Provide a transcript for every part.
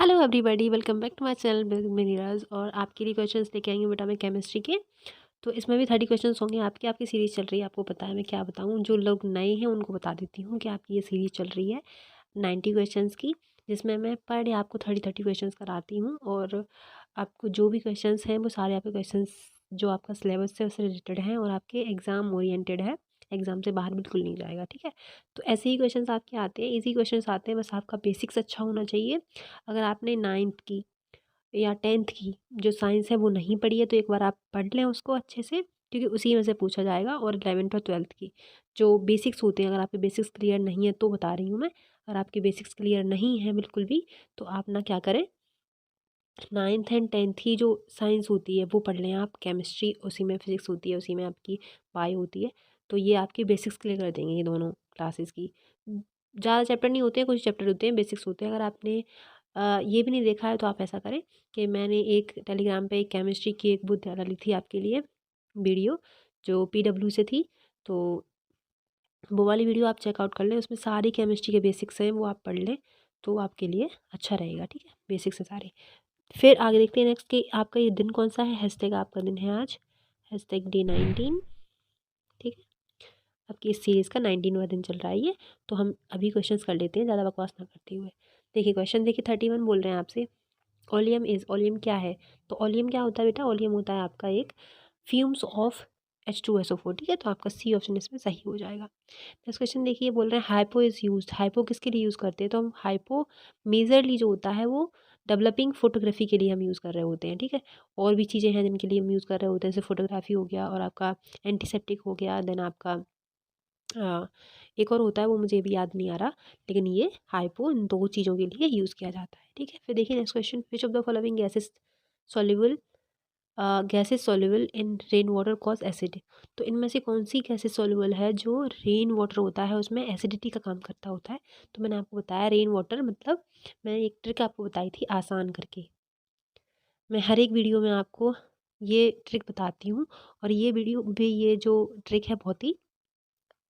Hello everybody, welcome back to my channel Miniraj. और आपके लिए क्वेश्चंस लेके आएंगे बेटा मैं केमिस्ट्री के। तो इसमें भी 30 क्वेश्चंस होंगे। आपकी सीरीज़ चल रही है, आपको पता है मैं क्या बताऊं। जो लोग नए हैं उनको बता देती हूँ कि आपकी ये सीरीज़ चल रही है 90 क्वेश्चंस की, जिसमें मैं पर डे आपको 30 क्वेश्चंस कराती हूँ। और आपको जो भी क्वेश्चंस हैं वो सारे आपके क्वेश्चंस जो आपका सिलेबस है उससे रिलेटेड हैं और आपके एग्ज़ाम ओरिएंटेड है, एग्ज़ाम से बाहर बिल्कुल नहीं जाएगा। ठीक है, तो ऐसे ही क्वेश्चंस आपके आते हैं, इजी क्वेश्चंस आते हैं, बस आपका बेसिक्स अच्छा होना चाहिए। अगर आपने 9th की या 10th की जो साइंस है वो नहीं पढ़ी है तो एक बार आप पढ़ लें उसको अच्छे से, क्योंकि उसी में से पूछा जाएगा। और 11th और 12th की जो बेसिक्स होते हैं, अगर आपके बेसिक्स क्लियर नहीं है तो बता रही हूँ मैं। अगर आपके बेसिक्स क्लियर नहीं है बिल्कुल भी, तो आप ना क्या करें, 9th एंड 10th की जो साइंस होती है वो पढ़ लें आप। केमिस्ट्री उसी में, फिजिक्स होती है उसी में, आपकी बायो होती है। तो ये आपकी बेसिक्स क्लियर कर देंगे ये दोनों क्लासेस की। ज़्यादा चैप्टर नहीं होते हैं, कुछ चैप्टर होते हैं, बेसिक्स होते हैं। अगर आपने ये भी नहीं देखा है तो आप ऐसा करें कि मैंने एक टेलीग्राम पे एक केमिस्ट्री की एक बुक डाली थी आपके लिए, वीडियो जो PW से थी। तो वो वाली वीडियो आप चेकआउट कर लें, उसमें सारी केमिस्ट्री के बेसिक्स हैं, वो आप पढ़ लें तो आपके लिए अच्छा रहेगा। ठीक है, बेसिक्स है सारे। फिर आगे देखते हैं नेक्स्ट कि आपका ये दिन कौन सा है। हैशटैग आपका दिन है आज, हैशटैग Day 19। ठीक है, आपकी इस सीरीज़ का 19वां दिन चल रहा है ये। तो हम अभी क्वेश्चंस कर लेते हैं ज़्यादा बकवास ना करते हुए। देखिए क्वेश्चन देखिए, 31 बोल रहे हैं आपसे, ओलियम इज़, ओलियम क्या है। तो ओलियम क्या होता है बेटा, ओलियम होता है आपका एक फ्यूम्स ऑफ H2SO4। ठीक है, तो आपका सी ऑप्शन इसमें सही हो जाएगा। नेक्स्ट क्वेश्चन देखिए, बोल रहे हैं हाइपो इज़ यूज्ड। हाइपो किसके लिए यूज़ करते हैं, तो हम हाइपो मेजरली जो होता है वो डेवलपिंग फोटोग्राफी के लिए हम यूज़ कर रहे होते हैं। ठीक है, और भी चीज़ें हैं जिनके लिए हम यूज़ कर रहे होते हैं, जैसे फोटोग्राफी हो गया और आपका एंटीसेप्टिक हो गया, देन आपका एक और होता है वो मुझे भी याद नहीं आ रहा, लेकिन ये हाइपो इन दो चीज़ों के लिए यूज़ किया जाता है। ठीक है, फिर देखिए next question, which of the following gases soluble, gases soluble in rain water cause acid. तो इनमें से कौन सी गैसेस सॉल्युबल है जो रेन वाटर होता है उसमें एसिडिटी का काम करता होता है। तो मैंने आपको बताया रेन वाटर मतलब, मैंने एक ट्रिक आपको बताई थी आसान करके। मैं हर एक वीडियो में आपको ये ट्रिक बताती हूँ, और ये वीडियो भी, ये जो ट्रिक है बहुत ही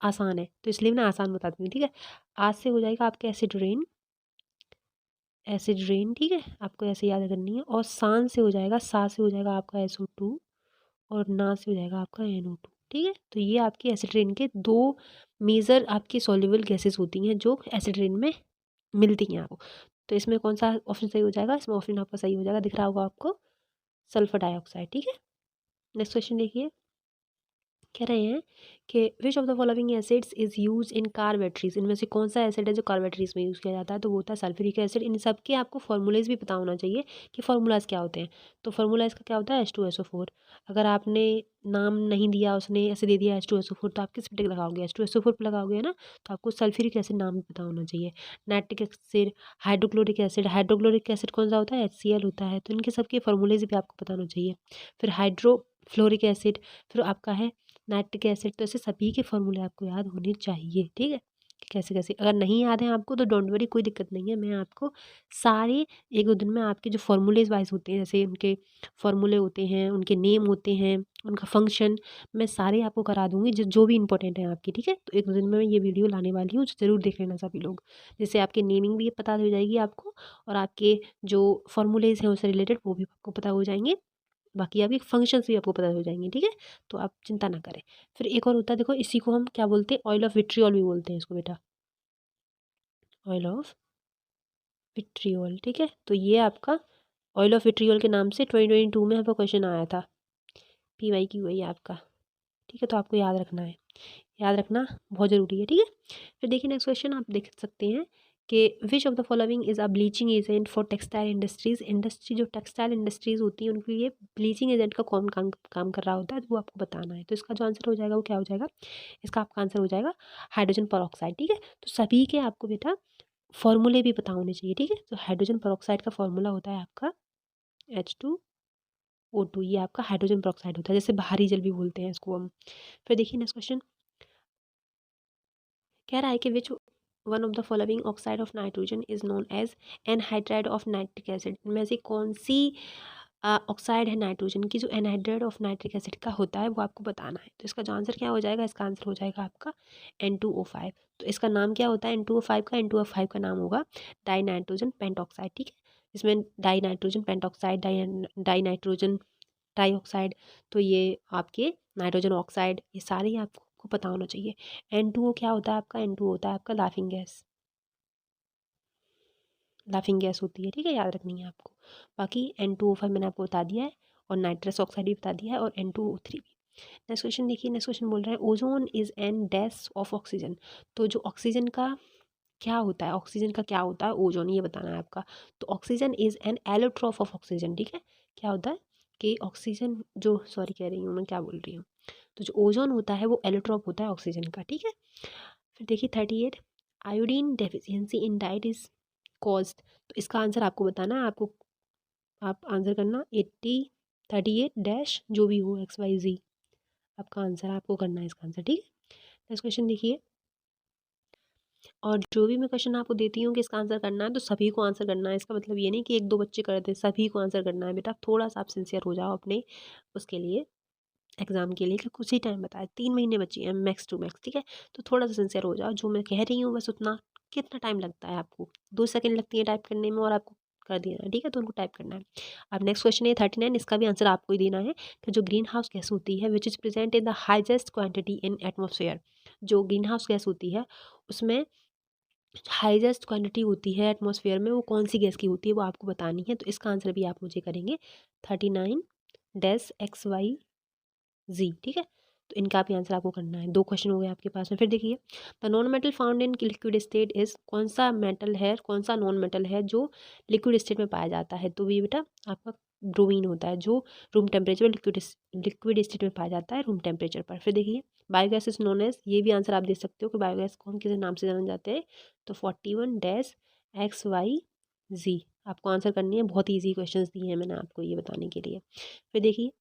आसान है, तो इसलिए मैं आसान बताती हूँ। ठीक है, आज से हो जाएगा आपके एसिड रेन, एसिड रेन। ठीक है, आपको ऐसे याद करनी है। और सान से हो जाएगा, सा से हो जाएगा आपका SO2, और ना से हो जाएगा आपका NO2। ठीक है, तो ये आपकी एसिड रेन के दो मेजर आपकी सॉल्युबल गैसेस होती हैं जो एसिड रेन में मिलती हैं आपको। तो इसमें कौन सा ऑप्शन सही हो जाएगा, इसमें ऑप्शन आपका सही हो जाएगा, दिख रहा होगा आपको, सल्फर डाइऑक्साइड। ठीक है, नेक्स्ट क्वेश्चन देखिए, कह रहे हैं कि विच of the following acids is use in car batteries. इनमें से कौन सा एसिड है जो कार बैटरीज में यूज़ किया जाता है, तो वो होता है सल्फ्यूरिक एसिड। इन सब के आपको फॉर्मूलेज भी पता होना चाहिए कि फार्मूलाज क्या होते हैं। तो फार्मूला इसका क्या होता है, H2SO4। अगर आपने नाम नहीं दिया, उसने ऐसे दे दिया H2SO4, तो आप किस पे टिक लगाओगे, H2SO4 पे लगाओगे ना, तो आपको सल्फ्यूरिक एसिड नाम भी पता होना चाहिए। Nitric acid, hydrochloric acid, hydrochloric acid कौन सा होता है, HCl होता है। तो इनके सबके फॉर्मूलेज भी आपको पता होना चाहिए। फिर हाइड्रोफ्लोरिक एसिड, फिर आपका है नाइट्रिक एसिड। तो ऐसे सभी के फॉर्मूले आपको याद होने चाहिए। ठीक है, कि कैसे कैसे, अगर नहीं याद है आपको तो डोंट वरी, कोई दिक्कत नहीं है। मैं आपको सारे एक दो दिन में आपके जो फॉर्मूलेज वाइज होते हैं, जैसे उनके फॉर्मूले होते हैं, उनके नेम होते हैं, उनका फंक्शन, मैं सारे आपको करा दूंगी जो जो भी इंपॉर्टेंट है आपकी। ठीक है, तो एक दो दिन में मैं ये वीडियो लाने वाली हूँ, ज़रूर देख लेना सभी लोग, जिससे आपकी नेमिंग भी पता हो जाएगी आपको, और आपके जो फॉर्मूलेज हैं उससे रिलेटेड वो भी आपको पता हो जाएंगे। बाकी आपके फंक्शंस भी आपको पता हो जाएंगे। ठीक है, तो आप चिंता ना करें। फिर एक और होता है, देखो इसी को हम क्या बोलते हैं, ऑयल ऑफ विट्रियोल भी बोलते हैं इसको बेटा, ऑयल ऑफ विट्रियोल। ठीक है, तो ये आपका ऑयल ऑफ विट्रियोल के नाम से 2022 में आपका क्वेश्चन आया था, PYQ है ये आपका। ठीक है, तो आपको याद रखना है, याद रखना बहुत ज़रूरी है। ठीक है, फिर देखिए नेक्स्ट क्वेश्चन आप देख सकते हैं कि विच of the following is a bleaching agent for textile industries. Industry जो टेक्सटाइल इंडस्ट्रीज होती हैं उनके लिए ब्लीचिंग एजेंट का कौन काम कर रहा होता है, तो वो आपको बताना है। तो इसका जो आंसर हो जाएगा वो क्या हो जाएगा, इसका आपका आंसर हो जाएगा हाइड्रोजन परऑक्साइड। ठीक है, तो सभी के आपको बेटा फॉर्मूले भी पता होने चाहिए। ठीक है, तो हाइड्रोजन परऑक्साइड का फॉर्मूला होता है आपका H2O2, ये आपका हाइड्रोजन परऑक्साइड होता है, जैसे बाहरी जल भी बोलते हैं इसको हम। फिर देखिए नेक्स्ट क्वेश्चन, कह रहा है कि which one of the following oxide of nitrogen is known as anhydride of nitric acid. इनमें से कौन सी ऑक्साइड है नाइट्रोजन की जो एनहाइड्राइड ऑफ नाइट्रिक एसिड का होता है, वो आपको बताना है। तो इसका जो आंसर क्या हो जाएगा, इसका आंसर हो जाएगा आपका N2O5। तो इसका नाम क्या होता है N2O5 का, N2O5 का नाम होगा डाई नाइट्रोजन पेंटॉक्साइड। ठीक है, इसमें die nitrogen pentoxide, die nitrogen trioxide, तो ये आपके नाइट्रोजन ऑक्साइड, ये सारे ही आपको पता होना चाहिए। N2O क्या होता है आपका? N2O होता है आपका लाफिंग गैस, लाफिंग गैस होती है, ठीक है, याद रखनी है आपको। बाकी N2O5 मैंने आपको बता दिया है, और नाइट्रस ऑक्साइड भी बता दिया है, और N2O3 भी। नेक्स्ट क्वेश्चन देखिए, नेक्स्ट क्वेश्चन बोल रहा है ozone is an dash of oxygen. तो जो ऑक्सीजन का क्या होता है, ऑक्सीजन का क्या होता है, ओजोन, ये बताना है आपका। तो oxygen is an allotrope of oxygen, ठीक है। क्या होता है कि ऑक्सीजन जो, सॉरी कह रही हूँ मैं, क्या बोल रही हूँ, तो जो ओजोन होता है वो एलोट्रॉप होता है ऑक्सीजन का, ठीक है। फिर देखिए 38, iodine deficiency in diet is caused. तो इसका आंसर आपको बताना है, आपको, आप आंसर करना 80 38 डैश जो भी हो XYZ, आपका आंसर आपको करना है इसका आंसर, ठीक है। नेक्स्ट क्वेश्चन देखिए, और जो भी मैं क्वेश्चन आपको देती हूँ कि इसका आंसर करना है, तो सभी को आंसर करना है। इसका मतलब ये नहीं कि एक दो बच्चे कर दे, सभी को आंसर करना है बेटा। थोड़ा सा आप सिंसियर हो जाओ अपने उसके लिए, एग्जाम के लिए, कि कुछ ही टाइम बताया, 3 महीने बची है मैक्स टू मैक्स, ठीक है। तो थोड़ा सा सिंसियर हो जाओ, जो मैं कह रही हूँ बस उतना। कितना टाइम लगता है आपको? 2 सेकंड लगती है टाइप करने में, और आपको कर देना है, ठीक है, तो उनको टाइप करना है। अब नेक्स्ट क्वेश्चन है 39, इसका भी आंसर आपको ही देना है कि जो ग्रीन हाउस गैस होती है which is present in the highest quantity in atmosphere, जो ग्रीन हाउस गैस होती है उसमें हाईएस्ट क्वांटिटी होती है एटमॉस्फेयर में, वो कौन सी गैस की होती है वो आपको बतानी है। तो इसका आंसर भी आप मुझे करेंगे 39-XYZ, ठीक है। तो इनका भी आंसर आपको करना है। 2 क्वेश्चन हो गए आपके पास में। फिर देखिए, the non metal found in liquid state is, कौन सा मेटल है, कौन सा नॉन मेटल है जो लिक्विड स्टेट में पाया जाता है? तो ये बेटा आपका ब्रोमीन होता है, जो रूम टेम्परेचर पर लिक्विड स्टेट में पाया जाता है, रूम टेम्परेचर पर। फिर देखिए, बायोगैस इज नोन एज, ये भी आंसर आप दे सकते हो कि बायोगैस को हम किस नाम से जाने जाते हैं। तो 41-XYZ आपको आंसर करनी है। बहुत ईजी क्वेश्चंस दिए हैं मैंने आपको ये बताने के लिए। फिर देखिए,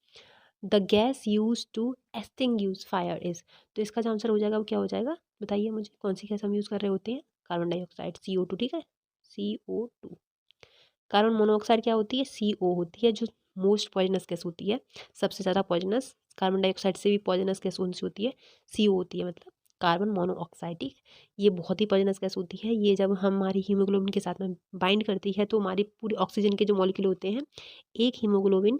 the gas use to extinguish fire is, तो इसका जो आंसर हो जाएगा वो क्या हो जाएगा? बताइए मुझे, कौन सी गैस हम यूज़ कर रहे होते हैं? कार्बन डाइऑक्साइड, CO2, ठीक है, CO2। कार्बन मोनोऑक्साइड क्या होती है? CO होती है, जो मोस्ट पॉइजनस गैस होती है, सबसे ज़्यादा पॉइजनस। कार्बन डाइऑक्साइड से भी पॉइजनस गैस कौन सी होती है? CO होती है, मतलब कार्बन मोनोऑक्साइड, ठीक। ये बहुत ही पॉइजनस गैस होती है। ये जब हमारी हीमोग्लोबिन के साथ में बाइंड करती है तो हमारी पूरी ऑक्सीजन के जो मॉलिक्यूल होते हैं, एक हीमोग्लोबिन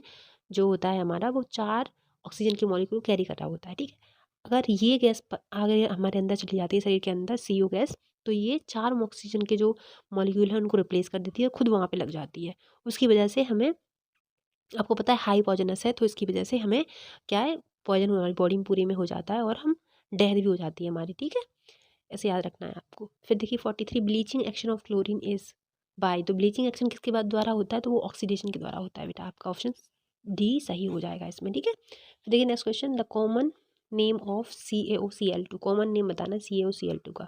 जो होता है हमारा, वो 4 ऑक्सीजन के मॉलिक्यूल कैरी कर रहा होता है, ठीक है। अगर ये गैस अगर हमारे अंदर चली जाती है, शरीर के अंदर, CO गैस, तो ये 4 ऑक्सीजन के जो मॉलिक्यूल हैं उनको रिप्लेस कर देती है, खुद वहाँ पे लग जाती है। उसकी वजह से हमें, आपको पता है हाई पॉइजनस है, तो इसकी वजह से हमें क्या है, पॉइजन हमारी बॉडी में पूरी में हो जाता है, और हम डेथ भी हो जाती है हमारी, ठीक है। ऐसे याद रखना है आपको। फिर देखिए 43, bleaching action of chlorine is by, तो ब्लीचिंग एक्शन किसके बाद द्वारा होता है? तो वो ऑक्सीडेशन के द्वारा होता है बेटा। आपका ऑप्शन डी सही हो जाएगा इसमें, ठीक है। फिर देखिए next question, the common name of CaOCl2, common name बताना CaOCl2 का।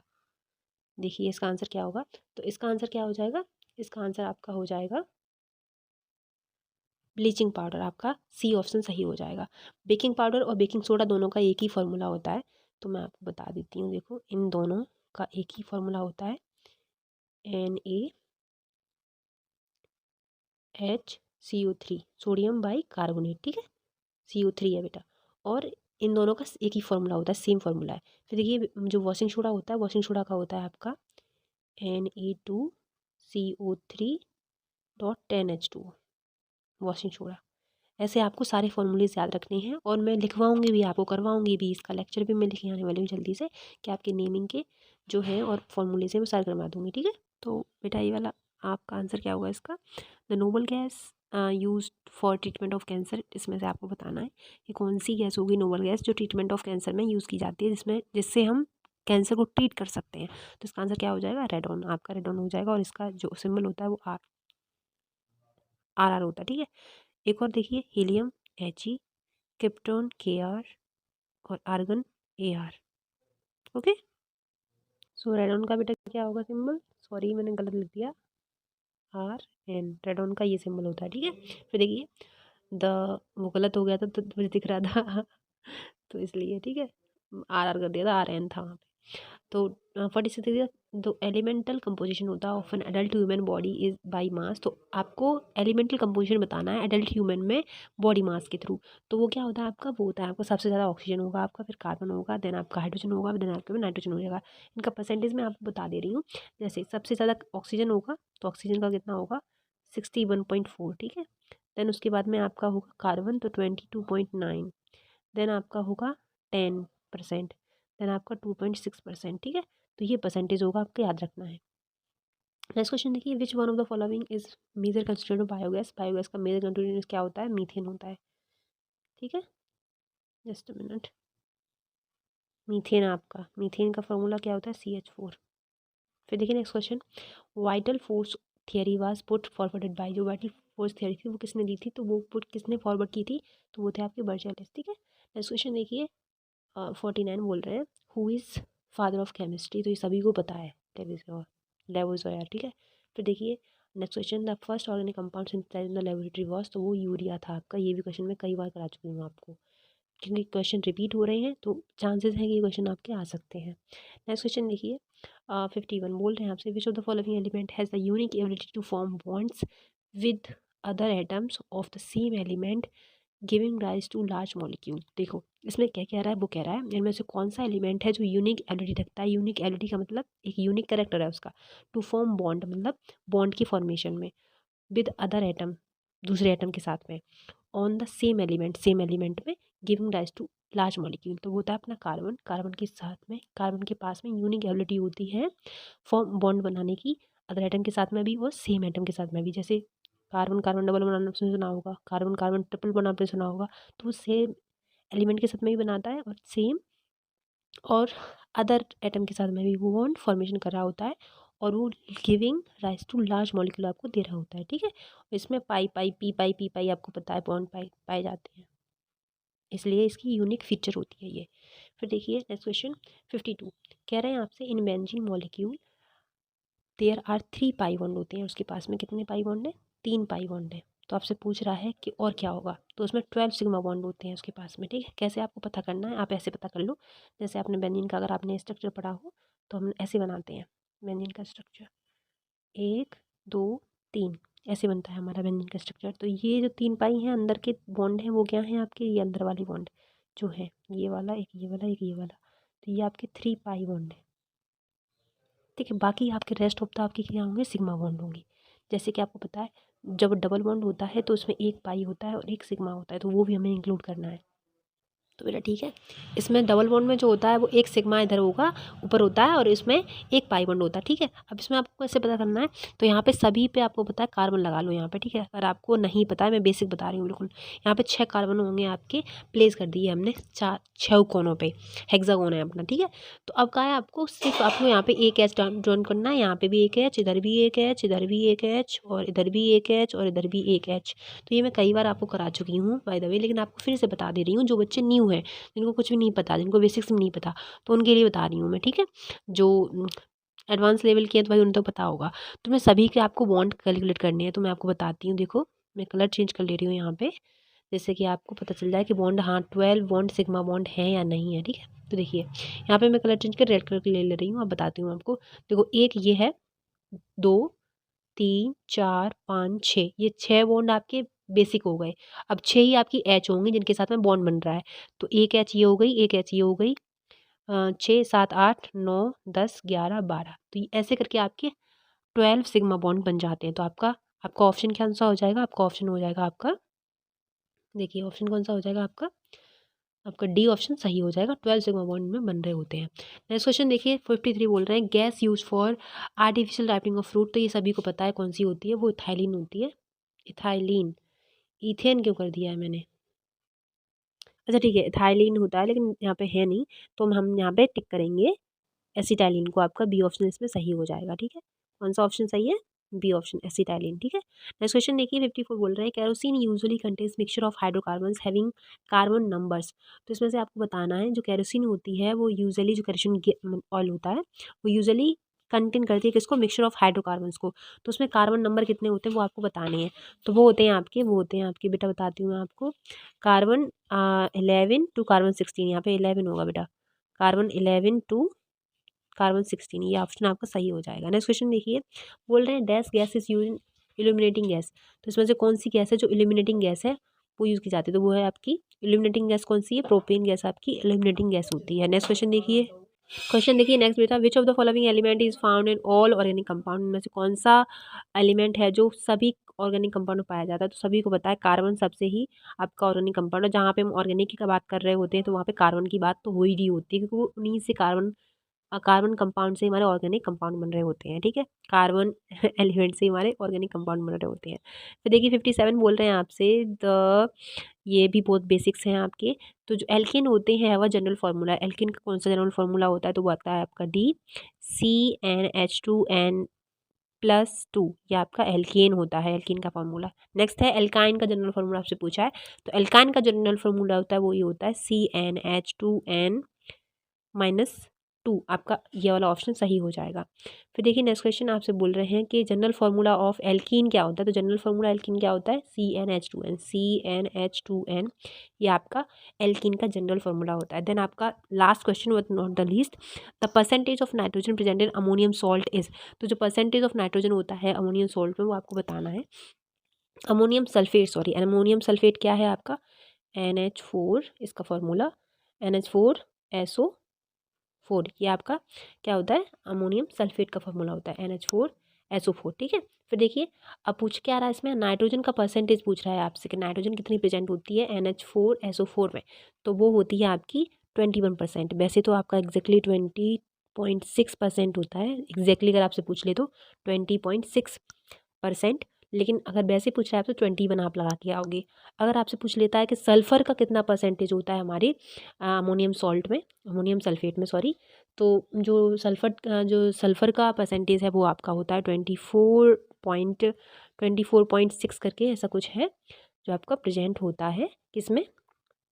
देखिए इसका आंसर क्या होगा? तो इसका आंसर क्या हो जाएगा? इसका आंसर आपका हो जाएगा ब्लीचिंग पाउडर, आपका सी ऑप्शन सही हो जाएगा। बेकिंग पाउडर और बेकिंग सोडा दोनों का एक ही फार्मूला होता है, तो मैं आपको बता देती हूँ। देखो, इन दोनों का एक ही फार्मूला होता है, NaHCO3, सोडियम बाई कार्बोनेट, ठीक है, CO3 है बेटा। और इन दोनों का एक ही फार्मूला होता है, सेम फार्मूला है। फिर देखिए, जो वॉशिंग सोडा होता है, वॉशिंग सोडा का होता है आपका Na2CO3.10H2, वॉशिंग सोडा। ऐसे आपको सारे फॉर्मूलेज याद रखने हैं, और मैं लिखवाऊंगी भी, आपको करवाऊंगी भी, इसका लेक्चर भी मैं लिखे आने वाली हूँ जल्दी से, कि आपके नेमिंग के जो हैं और फॉर्मूलेज हैं वो सारे करवा दूंगी, ठीक है। तो बेटा ये वाला आपका आंसर क्या होगा इसका? The noble gas use for treatment of cancer, इसमें से आपको बताना है कि कौन सी गैस होगी नोबल गैस जो ट्रीटमेंट ऑफ कैंसर में यूज़ की जाती है, जिससे हम कैंसर को ट्रीट कर सकते हैं। तो इसका आंसर क्या हो जाएगा? रेडॉन, आपका रेडॉन हो जाएगा, और इसका जो सिंबल होता है वो RR होता है, ठीक है। एक और देखिए, हीलियम He, क्रिप्टॉन KR, और आर्गन AR, ओके। सो रेडॉन का बेटा क्या होगा सिंबल? सॉरी मैंने गलत लिख दिया, RN, रेडॉन का ये सिंबल होता है, ठीक है। फिर देखिए, द, वो गलत हो गया था तो मुझे दिख रहा था तो इसलिए, ठीक है, RR कर दिया था, RN था वहाँ पे। तो 46 जो एलिमेंटल कंपोजिशन होता है of an adult human body is by mass, तो आपको एलिमेंटल कंपोजिशन बताना है एडल्ट ह्यूमन में बॉडी मास के थ्रू। तो वो क्या होता है आपका? वो होता है आपका सबसे ज़्यादा ऑक्सीजन होगा आपका, फिर कार्बन होगा, देन आपका हाइड्रोजन होगा, देन आपके में नाइट्रोजन हो जाएगा। इनका परसेंटेज मैं आपको बता दे रही हूँ। जैसे सबसे ज़्यादा ऑक्सीजन होगा, तो ऑक्सीजन का कितना होगा? 61.4, ठीक है। देन उसके बाद में आपका होगा कार्बन तो 22.9, देन आपका होगा 10%, देन आपका 2.6%, ठीक है। तो ये परसेंटेज होगा, आपको याद रखना है। नेक्स्ट क्वेश्चन देखिए, which one of the following is major constituent of biogas. Biogas का मेजर कंस्टिट्यूएंट क्या होता है? मीथेन होता है, ठीक है। जस्ट अ मिनट, मीथेन, आपका मीथेन का फॉर्मूला क्या होता है? CH4। फिर देखिए next question, vital force theory was put forwarded by. जो वाइटल फोर्स थियरी थी वो किसने दी थी? तो वो पुट किसने फॉरवर्ड की थी? तो वो थे आपके बर्जेलिस, ठीक है। नेक्स्ट क्वेश्चन देखिए, 49 बोल रहे हैं, who is father of chemistry. तो ये सभी को पता है, लेवोज़ोयर, ठीक है। फिर देखिए next question, the first organic compound synthesized in the laboratory was. तो वो यूरिया था आपका। ये भी क्वेश्चन मैं कई बार करा चुकी हूँ आपको, क्योंकि क्वेश्चन रिपीट हो रहे हैं तो चांसेस हैं कि ये क्वेश्चन आपके आ सकते हैं। नेक्स्ट क्वेश्चन देखिए, 51 बोल रहे हैं आपसे, which of the following element has the unique ability to form bonds with other atoms of the same element giving rise to large molecule. देखो इसमें क्या कह रहा है, वो कह रहा है इनमें से कौन सा एलिमेंट है जो यूनिक एबिलिटी रखता है। यूनिक एबिलिटी का मतलब एक यूनिक करेक्टर है उसका। टू फॉर्म बॉन्ड मतलब बॉन्ड की फॉर्मेशन में, विद अदर एटम दूसरे एटम के साथ में, ऑन द सेम एलिमेंट में, giving rise to large molecule. तो वो होता है अपना कार्बन। कार्बन के साथ में, कार्बन के पास में यूनिक एबिलिटी होती है फॉर्म बॉन्ड बनाने की, अदर एटम के साथ में भी और सेम एटम के साथ में भी। जैसे कार्बन कार्बन डबल बनाना आपने सुना होगा, कार्बन कार्बन ट्रिपल बनाना आपने सुना होगा। तो वो सेम एलिमेंट के साथ में भी बनाता है और सेम और अदर एटम के साथ में भी वो बॉन्ड फॉर्मेशन कर रहा होता है, और वो giving rise to large molecule आपको दे रहा होता है, ठीक है। इसमें पाई पाई पी पाई आपको पता है बॉन्ड पाई पाए जाते हैं, इसलिए इसकी यूनिक फीचर होती है ये। फिर देखिए नेक्स्ट क्वेश्चन 52 कह रहे हैं आपसे, in benzene molecule there are 3 pi bond होते हैं। उसके पास में कितने पाई बॉन्ड है? 3 पाई बॉन्ड है। तो आपसे पूछ रहा है कि और क्या होगा, तो उसमें 12 सिग्मा बॉन्ड होते हैं उसके पास में, ठीक है। कैसे आपको पता करना है, आप ऐसे पता कर लो, जैसे आपने बेंजीन का अगर आपने स्ट्रक्चर पढ़ा हो तो हम ऐसे बनाते हैं बेंजीन का स्ट्रक्चर, 1 2 3 ऐसे बनता है हमारा बेंजीन का स्ट्रक्चर। तो ये जो 3 पाई हैं अंदर के बॉन्ड हैं वो क्या हैं आपके? ये अंदर वाली बॉन्ड जो है, ये वाला, एक ये वाला, एक ये वाला। तो ये आपके 3 पाई बॉन्ड है, ठीक है। बाकी आपके रेस्ट ऑफ द आपके क्या होंगे? सिग्मा बॉन्ड होंगे। जैसे कि आपको पता है जब डबल बॉन्ड होता है तो उसमें एक पाई होता है और एक सिग्मा होता है, तो वो भी हमें इंक्लूड करना है। तो बेटा ठीक है, इसमें डबल बॉन्ड में जो होता है वो एक सिग्मा इधर होगा, ऊपर होता है, और इसमें एक पाई बॉन्ड होता है, ठीक है। अब इसमें आपको कैसे पता करना है? तो यहाँ पे सभी पे आपको पता है कार्बन लगा लो यहाँ पे, ठीक है। अगर आपको नहीं पता है, मैं बेसिक बता रही हूँ बिल्कुल। यहाँ पे 6 कार्बन होंगे आपके, प्लेस कर दिए हमने 6 कोनों पे, हेक्सागोन है अपना, ठीक है। तो अब कहा है आपको सिर्फ आपको यहाँ पे एक एच जॉइन करना है, यहाँ पे भी एक एच, इधर भी एक एच, इधर भी एक एच, और इधर भी एक एच, और इधर भी एक एच। तो ये मैं कई बार आपको करा चुकी हूँ बाय द वे, लेकिन आपको फिर से बता दे रही हूँ। जो बच्चे न्यू हैं, जिनको कुछ भी नहीं पता, जिनको बेसिक्स में नहीं पता, तो उनके लिए बता रही हूँ मैं, ठीक है। जो एडवांस लेवल की है तो भाई उन्हें तो पता होगा। तो मैं सभी के आपको बॉन्ड कैलकुलेट करनी है, तो मैं आपको बताती हूँ। देखो मैं कलर चेंज कर ले रही हूँ यहाँ पे, जैसे कि आपको पता चल जाए कि बॉन्ड, हाँ 12 बॉन्ड सिग्मा बॉन्ड है या नहीं है, ठीक है। तो देखिए यहाँ पे मैं कलर चेंज कर रेड कलर ले ले रही हूँ, अब बताती हूँ आपको। देखो एक ये है, 2 3 4 5 6, ये 6 बॉन्ड आपके बेसिक हो गए। अब 6 ही आपकी एच होंगी जिनके साथ में बॉन्ड बन रहा है। तो एक एच ये हो गई, एक एच ये हो गई, 6 7 8 9 10 11 12। तो ये ऐसे करके आपके 12 सिग्मा बॉन्ड बन जाते हैं। तो आपका आपका ऑप्शन कौन सा हो जाएगा? आपका ऑप्शन हो जाएगा आपका, देखिए ऑप्शन कौन सा हो जाएगा आपका? आपका डी ऑप्शन सही हो जाएगा, 12 सिग्मा बॉन्ड में बन रहे होते हैं। नेक्स्ट क्वेश्चन देखिए 53 बोल रहे हैं, gas use for artificial ripening of fruit. तो ये सभी को पता है कौन सी होती है, वो इथाइलिन होती है। इथाइलिन, इथेन क्यों कर दिया है मैंने? अच्छा ठीक है, इथाइलिन होता है लेकिन यहाँ पे है नहीं, तो हम यहाँ पे टिक करेंगे एसिटाइलिन को। आपका बी ऑप्शन इसमें सही हो जाएगा, ठीक है। कौन सा ऑप्शन सही है? बी ऑप्शन एसिटाइलिन, ठीक है। नेक्स्ट क्वेश्चन देखिए 54 बोल रहे हैं, kerosene usually contains mixture of hydrocarbons having carbon numbers. तो इसमें से आपको बताना है जो कैरोसिन होती है वो यूजुअली, जो कैरोसिन ऑयल होता है वो यूजुअली कंटेन करती है किसको? मिक्सचर ऑफ हाइड्रोकार्बन्स को। तो उसमें कार्बन नंबर कितने होते हैं वो आपको बताने हैं। तो वो होते हैं आपके, बेटा बताती हूँ मैं आपको। कार्बन 11 टू कार्बन 16, यहाँ पे 11 होगा बेटा, कार्बन 11 टू कार्बन 16, ये ऑप्शन आपका सही हो जाएगा। नेक्स्ट क्वेश्चन देखिए, बोल रहे हैं dash gas is use in illuminating gas. तो इसमें से कौन सी गैस है जो इल्यूमिनेटिंग गैस है वो यूज़ की जाती है? तो वो है आपकी इल्यूमिनेटिंग गैस कौन सी है? प्रोपेन गैस आपकी इल्यूमिनेटिंग गैस होती है। नेक्स्ट क्वेश्चन देखिए क्वेश्चन देखिए नेक्स्ट बेटा, विच of the following element is found in all organic compound, में से कौन सा एलिमेंट है जो सभी ऑर्गेनिक कंपाउंड में पाया जाता है। तो सभी को पता है कार्बन सबसे ही आपका ऑर्गेनिक कंपाउंड है। जहाँ पे हम ऑर्गेनिक की बात कर रहे होते हैं तो वहाँ पे कार्बन की बात तो हो ही रही होती है, क्योंकि वो उन्हीं से कार्बन कंपाउंड से हमारे ऑर्गेनिक कंपाउंड बन रहे होते हैं। ठीक है, कार्बन एलिमेंट से हमारे ऑर्गेनिक कंपाउंड बन रहे होते हैं। फिर देखिए 57 बोल रहे हैं आपसे, द ये भी बहुत बेसिक्स हैं आपके। तो जो एल्किन होते हैं वह जनरल फार्मूला, एल्किन का कौन सा जनरल फार्मूला होता है, तो वो आता है आपका DCnH2n+2, ये आपका एल्केन होता है, एल्किन का फार्मूला। नेक्स्ट है एल्काइन का जनरल फार्मूला आपसे पूछा है, तो एल्काइन का जनरल फार्मूला होता है वो ये होता है CnH2n-2, आपका ये वाला ऑप्शन सही हो जाएगा। फिर देखिए नेक्स्ट क्वेश्चन आपसे बोल रहे हैं कि जनरल फार्मूला ऑफ एल्कीन क्या होता है। तो जनरल फार्मूला एल्कीन क्या होता है, CnH2n ये आपका एल्कीन का जनरल फार्मूला होता है। देन आपका last question but not the least, the percentage of nitrogen present in ammonium salt is. तो जो परसेंटेज ऑफ नाइट्रोजन होता है अमोनियम सॉल्ट में वो आपको बताना है। अमोनियम सल्फेट क्या है आपका, NH4 इसका फार्मूला, NH4SO4, ये आपका क्या होता है, अमोनियम सल्फेट का फार्मूला होता है NH4SO4। ठीक है, फिर देखिए अब पूछ क्या रहा है इसमें, नाइट्रोजन का परसेंटेज पूछ रहा है आपसे कि नाइट्रोजन कितनी प्रेजेंट होती है NH4SO4 में। तो वो होती है आपकी 21%। वैसे तो आपका एग्जैक्टली 20.6% होता है, एग्जैक्टली अगर आपसे पूछ ले तो 20.6%। लेकिन अगर वैसे पूछ रहा है आपसे 21 आप लगा के आओगे। अगर आपसे पूछ लेता है कि सल्फ़र का कितना परसेंटेज होता है हमारे अमोनियम सॉल्ट में, अमोनियम सल्फेट में सॉरी, तो जो सल्फ़र का परसेंटेज है वो आपका होता है 24.6 करके ऐसा कुछ है, जो आपका प्रेजेंट होता है किसमें,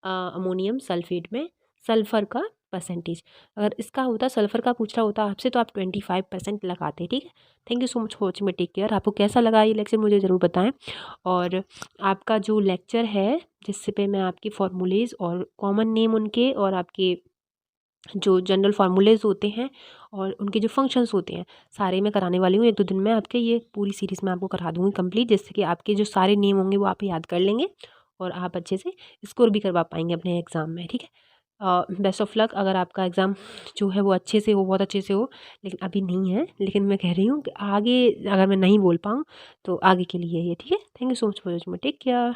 अमोनियम सल्फेट में सल्फ़र का परसेंटेज। अगर इसका होता सल्फ़र का पूछ रहा होता आपसे तो आप 25% लगाते। ठीक है, thank you so much for watching my, take care. आपको कैसा लगा ये लेक्चर मुझे ज़रूर बताएं। और आपका जो लेक्चर है जिससे पे मैं आपके फॉर्मूलेज़ और कॉमन नेम उनके और आपके जो जनरल फार्मूलेज़ होते हैं और उनके जो फंक्शंस होते हैं सारे मैं कराने वाली हूँ। 1-2 दिन में आपके ये पूरी सीरीज़ मैं आपको करा दूँगी कंप्लीट, जिससे कि आपके जो सारे नेम होंगे वो आप याद कर लेंगे और आप अच्छे से स्कोर भी करवा पाएंगे अपने एग्ज़ाम में। ठीक है, बेस्ट ऑफ लक। अगर आपका एग्ज़ाम जो है वो अच्छे से हो, बहुत अच्छे से हो, लेकिन अभी नहीं है, लेकिन मैं कह रही हूँ कि आगे अगर मैं नहीं बोल पाऊँ तो आगे के लिए ये। ठीक है, thank you so much for watching, take care.